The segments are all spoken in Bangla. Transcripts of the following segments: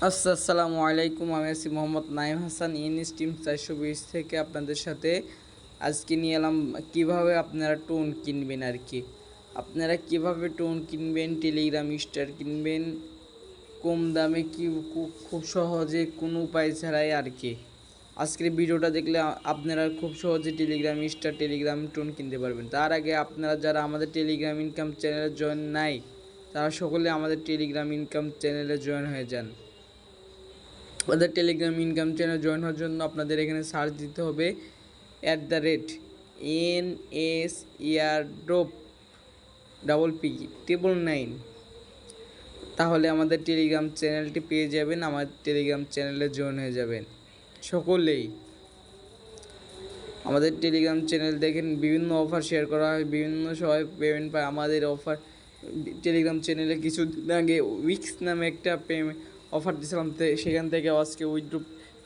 আসসালামু আলাইকুম, আমি আছি মোহাম্মদ নাইম হাসান ইনএস টিম 420 থেকে আপনাদের সাথে আজকে নিয়ে এলাম কীভাবে আপনারা টোন কিনবেন আর কি। আপনারা কিভাবে টোন কিনবেন, টেলিগ্রাম স্টার কিনবেন কম দামে, কি খুব সহজে কোনো উপায় ছাড়াই আর কি। আজকের ভিডিওটা দেখলে আপনারা খুব সহজে টেলিগ্রাম স্টার টেলিগ্রাম টোন কিনতে পারবেন। তার আগে আপনারা যারা আমাদের টেলিগ্রাম ইনকাম চ্যানেলে জয়েন নাই, তারা সকলে আমাদের টেলিগ্রাম ইনকাম চ্যানেলে জয়েন হয়ে যান। আমাদের টেলিগ্রাম ইনকাম চ্যানেল জয়েন হওয়ার জন্য আপনাদের এখানে সার্চ দিতে হবে @NS এয়ারড্রপ PPP999। তাহলে আমাদের টেলিগ্রাম চ্যানেলটি পেয়ে যাবেন, আমার টেলিগ্রাম চ্যানেলে জয়েন হয়ে যাবেন সকলেই। আমাদের টেলিগ্রাম চ্যানেল দেখেন বিভিন্ন অফার শেয়ার করা হয়, বিভিন্ন সবাই পেমেন্ট পায় আমাদের অফার। টেলিগ্রাম চ্যানেলে কিছুদিন আগে উইক্স নামে একটা অফার দিয়েছিলাম, সেখান থেকে আজকে উইথড্র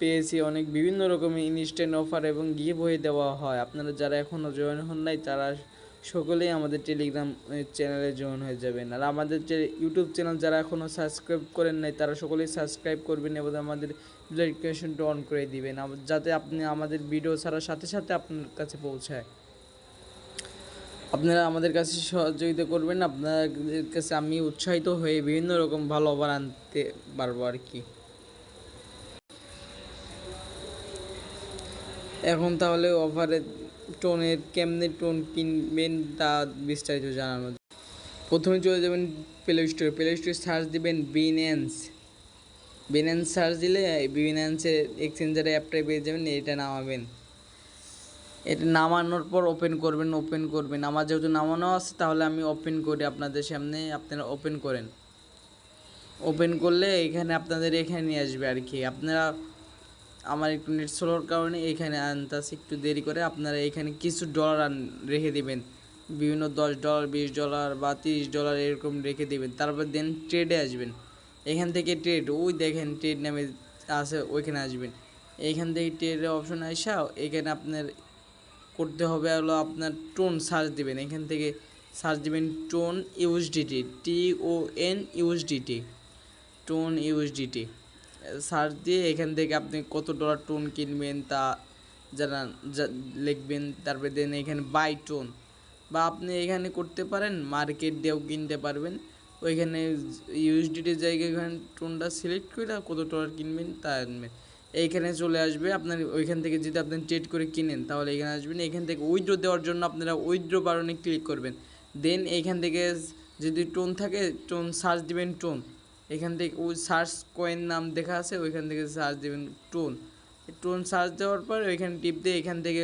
পেয়েছি অনেক বিভিন্ন রকমের ইনস্ট্যান্ট অফার এবং গিভ হয়ে দেওয়া হয়। আপনারা যারা এখনও জয়েন হন নাই তারা সকলেই আমাদের টেলিগ্রাম চ্যানেলে জয়েন হয়ে যাবেন। আর আমাদের যে ইউটিউব চ্যানেল যারা এখনও সাবস্ক্রাইব করেন নাই তারা সকলেই সাবস্ক্রাইব করবেন এবং আমাদের নোটিফিকেশনটা অন করে দিবেন, যাতে আপনি আমাদের ভিডিও ছাড়ার সাথে সাথে আপনার কাছে পৌঁছায়। আপনারা আমাদের কাছে সহযোগিতা করবেন, আপনাদের কাছে আমি উৎসাহিত হয়ে বিভিন্ন রকম ভালো অফার আনতে পারবো আর কি। এখন তাহলে অফারে টোনের কেমনে টোন কিনবেন তা বিস্তারিত জানানো। প্রথমে চলে যাবেন প্লে স্টোরে সার্চ দিবেন বিনেন্স সার্চ দিলে বিনেন্সের এক্সচেঞ্জার অ্যাপটাই পেয়ে যাবেন। এটা নামাবেন, এটা নামানোর পর ওপেন করবেন। আমার যেহেতু নামানো আছে তাহলে আমি ওপেন করি আপনাদের সামনে, আপনারা ওপেন করেন। ওপেন করলে এখানে আপনাদের এখানে নিয়ে আসবে আর কি। আপনারা আমার একটু নেট স্লোর কারণে এখানে আনতেছি একটু দেরি করে। আপনারা এখানে কিছু ডলার রেখে দেবেন, বিভিন্ন $10, $20 বা $30 এরকম রেখে দেবেন। তারপর দেন ট্রেডে আসবেন। এখান থেকে ট্রেড, ওই দেখেন ট্রেড নামে আছে, ওইখানে আসবেন। এইখান থেকে ট্রেডের অপশন আসা এখানে আপনার করতে হবে হলো আপনার টোন সার্চ দিবেন। এখান থেকে সার্চ দিবেন tone USDT, tone USDT search দিয়ে এখান থেকে আপনি কত ডলার টোন কিনবেন তা লিখবেন। তারপরে দেন এখানে বাই টোন, বা আপনি এখানে করতে পারেন মার্কেট দিয়েও কিনতে পারবেন। ওইখানে ইউএসডিটির জায়গায় এখানে টোনটা সিলেক্ট করে কত ডলার কিনবেন তা আনবেন। এইখানে চলে আসবে। আপনার ওইখান থেকে যদি আপনি ট্রেড করে কিনেন তাহলে এখানে আসবেন। এখান থেকে উইথড্র দেওয়ার জন্য আপনারা উইথড্র বাটনে ক্লিক করবেন। দেন এইখান থেকে যদি টোন থাকে টোন সার্চ দিবেন টোন। এখান থেকে ওই সার্চ কয়েন নাম দেখা আছে, ওইখান থেকে সার্চ দেবেন টোন সার্চ দেওয়ার পর ওইখানে টিপ দিয়ে এখান থেকে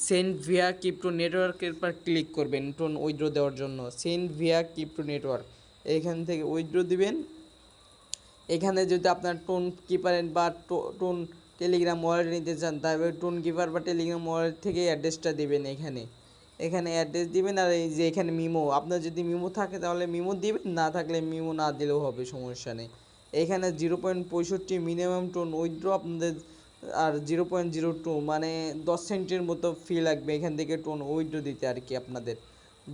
সেন্ড ভিয়া ক্রিপ্টো নেটওয়ার্কের পর ক্লিক করবেন টোন উইথড্র দেওয়ার জন্য। সেন্ড ভিয়া ক্রিপ্টো নেটওয়ার্ক, এখান থেকে উইথড্র দিবেন। এখানে যদি আপনার টোন কিপারের বা টোন টেলিগ্রাম ওয়ালেট নিতে চান তাহলে টোন কিপার বা টেলিগ্রাম ওয়ালেট থেকে অ্যাড্রেসটা দিবেন। এখানে অ্যাড্রেস দিবেন। আর এই যে এখানে মিমো, আপনার যদি মিমো থাকে তাহলে মিমো দিবেন, না থাকলে মিমো না দিলেও হবে, সমস্যা নেই। এখানে 0.65 মিনিমাম টোন উইথড্র আপনাদের, আর 0.02 মানে 10 সেন্টের মতো ফি লাগবে এখান থেকে টোন উইথড্র দিতে আর কি। আপনাদের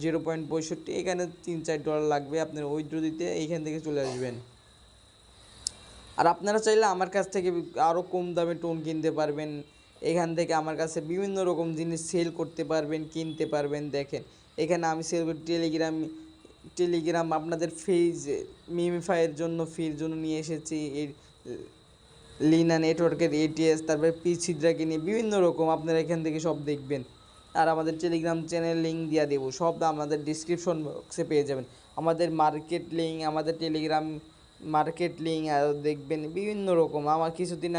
0.65 এখানে $3-4 লাগবে আপনার উইথড্র দিতে। এইখান থেকে চলে আসবেন। আর আপনারা চাইলে আমার কাছ থেকে আরও কম দামে টোন কিনতে পারবেন। এখান থেকে আমার কাছে বিভিন্ন রকম জিনিস সেল করতে পারবেন, কিনতে পারবেন। দেখেন এখানে আমি সেল করি টেলিগ্রাম আপনাদের ফিজ মিমিফাইয়ের জন্য ফির জন্য নিয়ে এসেছি। এই লিনা নেটওয়ার্কের এটিএস, তারপরে পিছিদ্রা কিনে বিভিন্ন রকম আপনারা এখান থেকে সব দেখবেন। আর আমাদের টেলিগ্রাম চ্যানেল লিঙ্ক দিয়ে দেবো, সব আমাদের ডিসক্রিপশন বক্সে পেয়ে যাবেন। আমাদের মার্কেট লিঙ্ক, আমাদের টেলিগ্রাম মার্কেট লিঙ্ক আর দেখবেন বিভিন্ন রকম। কিছুদিন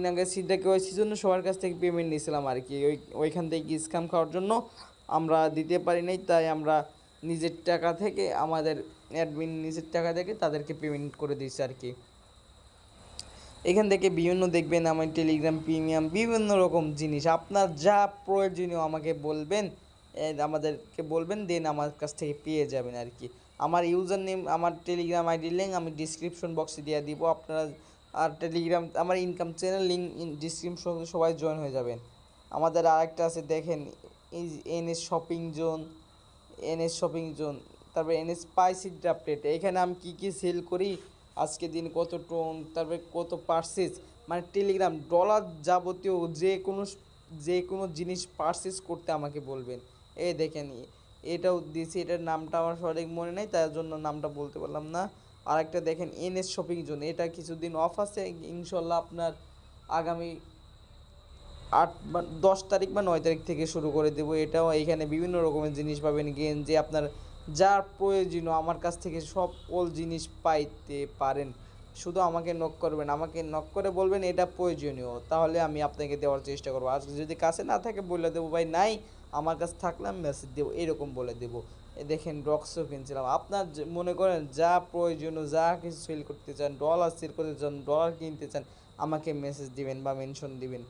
আগে সিদ্রা কেওয়াইসির জন্য সবার কাছ থেকে পেমেন্ট নিয়েছিলাম আর কি। ওইখান থেকে স্ক্যাম খাওয়ার জন্য আমরা দিতে পারি নাই, তাই আমরা নিজের টাকা থেকে আমাদের অ্যাডমিন নিজের টাকা থেকে তাদেরকে পেমেন্ট করে দিয়েছি আর কি। এখান থেকে বিভিন্ন দেখবেন আমার টেলিগ্রাম প্রিমিয়াম বিভিন্ন রকম জিনিস, আপনার যা প্রয়োজনীয় আমাকে বলবেন, আমাদেরকে বলবেন, দেন আমার কাছ থেকে পেয়ে যাবেন আর কি। আমার ইউজার নেম, আমার টেলিগ্রাম আইডির লিঙ্ক আমি ডিসক্রিপশন বক্সে দিয়ে দিব। আপনারা আর টেলিগ্রাম আমার ইনকাম চ্যানেল লিঙ্ক ডিসক্রিপশন সবাই জয়েন হয়ে যাবেন। আমাদের আরেকটা আছে দেখেন, এনএস শপিং জোন, তারপরে এনএস স্পাইসি আপডেট। এখানে আমি কী কী সেল করি আজকে দিন কত টোন, তারপরে কত পার্সেস, মানে টেলিগ্রাম ডলার যাবতীয় যে কোনো জিনিস পার্সেস করতে আমাকে বলবেন। এই দেখেন এটাও দিয়েছি, এটার নামটা আমার সঠিক মনে নেই, তার জন্য নামটা বলতে পারলাম না। আর একটা দেখেন এনএস শপিং জোন, এটা কিছুদিন অফ আছে, ইনশাল্লাহ আপনার আগামী 10 তারিখ বা 9 তারিখ থেকে শুরু করে দেবো। এটাও এখানে বিভিন্ন রকমের জিনিস পাবেন, যে আপনার যার প্রয়োজনীয় আমার কাছ থেকে সকল জিনিস পাইতে পারেন। শুধু আমাকে নক করবেন, আমাকে নক করে বলবেন এটা প্রয়োজনীয়, তাহলে আমি আপনাকে দেওয়ার চেষ্টা করবো। আর যদি কাছে না থাকে বলে দেবো ভাই নাই, আমার কাছে থাকলে আমি মেসেজ দেবো, এরকম বলে দেবো। দেখেন রক্সও কিনছিলাম, আপনার মনে করেন যা প্রয়োজনীয়, যা কিছু সেল করতে চান, ডলার সেল করতে চান, ডলার কিনতে চান, আমাকে মেসেজ দিবেন বা মেনশন দিবেন।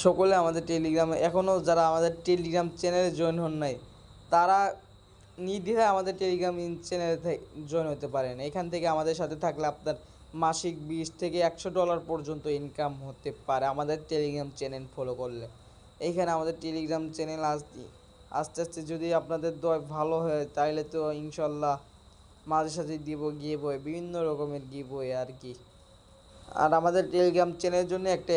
সকলে আমাদের টেলিগ্রামে, এখনও যারা আমাদের টেলিগ্রাম চ্যানেলে জয়েন হন নাই, তারা নির্দ্বিধায় আমাদের টেলিগ্রাম চ্যানেলে জয়েন হতে পারেন। এখান থেকে আমাদের সাথে থাকলে আপনার মাসিক 20 থেকে $100 পর্যন্ত ইনকাম হতে পারে আমাদের টেলিগ্রাম চ্যানেল ফলো করলে। এইখানে আমাদের টেলিগ্রাম চ্যানেল আস্তে আস্তে যদি আপনাদের দয় ভালো হয়, তাইলে তো ইনশাল্লাহ মাঝে সাথে দিব গিভ অ্যাওয়ে, বিভিন্ন রকমের গিভ অ্যাওয়ে আর কি। আর আমাদের টেলিগ্রাম চ্যানেলের জন্য একটা